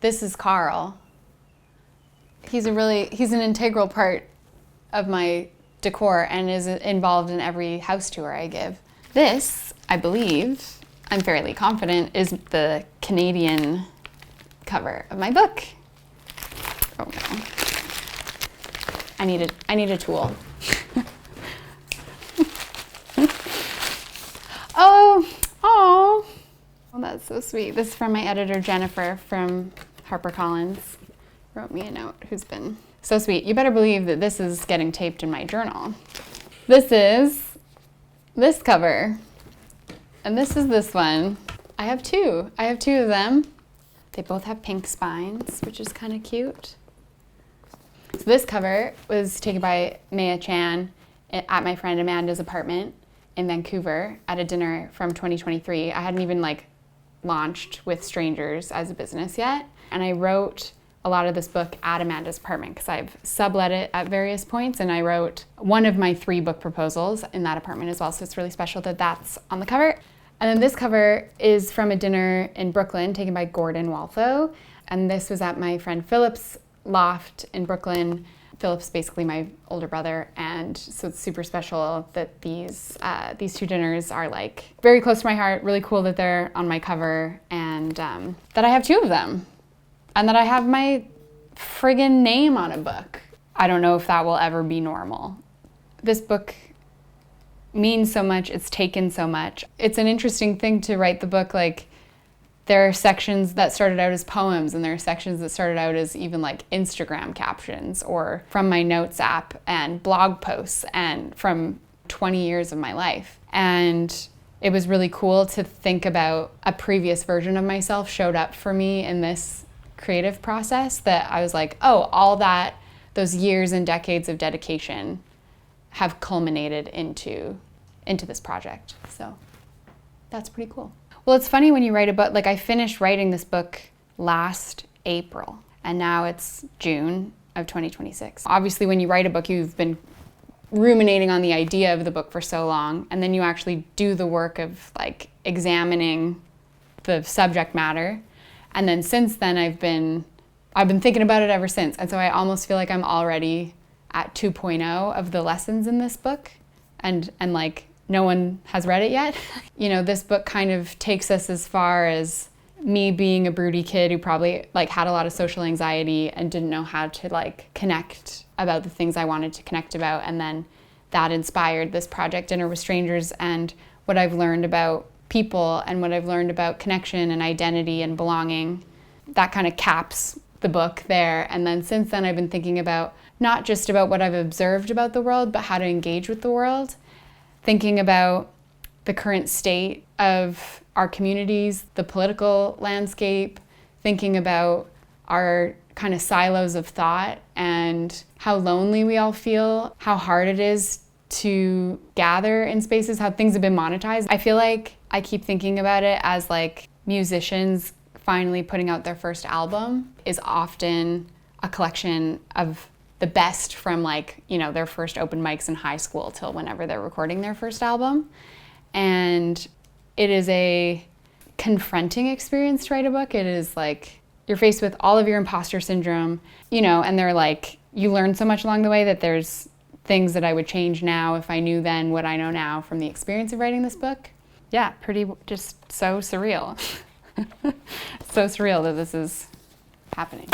This is Carl. He's an integral part of my decor and is involved in every house tour I give. This, I believe, I'm fairly confident, is the Canadian cover of my book. Oh no. I need a tool. Oh, that's so sweet. This is from my editor, Jennifer, from HarperCollins. Wrote me a note, who's been so sweet. You better believe that this is getting taped in my journal. This is this cover, and this is this one. I have two of them. They both have pink spines, which is kind of cute. So this cover was taken by Maya Chan at my friend Amanda's apartment in Vancouver at a dinner from 2023. I hadn't even launched with strangers as a business yet. And I wrote a lot of this book at Amanda's apartment because I've sublet it at various points, and I wrote one of my 3 book proposals in that apartment as well. So it's really special that that's on the cover. And then this cover is from a dinner in Brooklyn taken by Gordon Waltho. And this was at my friend Philip's loft in Brooklyn. Philip's basically my older brother, and so it's super special that these 2 dinners are very close to my heart. Really cool that they're on my cover, and that I have 2 of them, and that I have my friggin' name on a book. I don't know if that will ever be normal. This book means so much. It's taken so much. It's an interesting thing to write the book. There are sections that started out as poems, and there are sections that started out as even Instagram captions or from my notes app and blog posts and from 20 years of my life. And it was really cool to think about a previous version of myself showed up for me in this creative process, that I was all that, those years and decades of dedication have culminated into this project. So that's pretty cool. Well, it's funny when you write a book. I finished writing this book last April, and now it's June of 2026. Obviously, when you write a book, you've been ruminating on the idea of the book for so long, and then you actually do the work of examining the subject matter. And then since then, I've been thinking about it ever since. And so I almost feel like I'm already at 2.0 of the lessons in this book, and no one has read it yet. This book kind of takes us as far as me being a broody kid who probably had a lot of social anxiety and didn't know how to connect about the things I wanted to connect about. And then that inspired this project, Dinner with Strangers, and what I've learned about people and what I've learned about connection and identity and belonging. That kind of caps the book there. And then since then, I've been thinking about not just about what I've observed about the world, but how to engage with the world. Thinking about the current state of our communities, the political landscape, thinking about our kind of silos of thought and how lonely we all feel, how hard it is to gather in spaces, how things have been monetized. I feel like I keep thinking about it as musicians finally putting out their first album is often a collection of the best from their first open mics in high school till whenever they're recording their first album. And it is a confronting experience to write a book. It is you're faced with all of your imposter syndrome, and they're you learn so much along the way that there's things that I would change now if I knew then what I know now from the experience of writing this book. Yeah, just so surreal. So surreal that this is happening,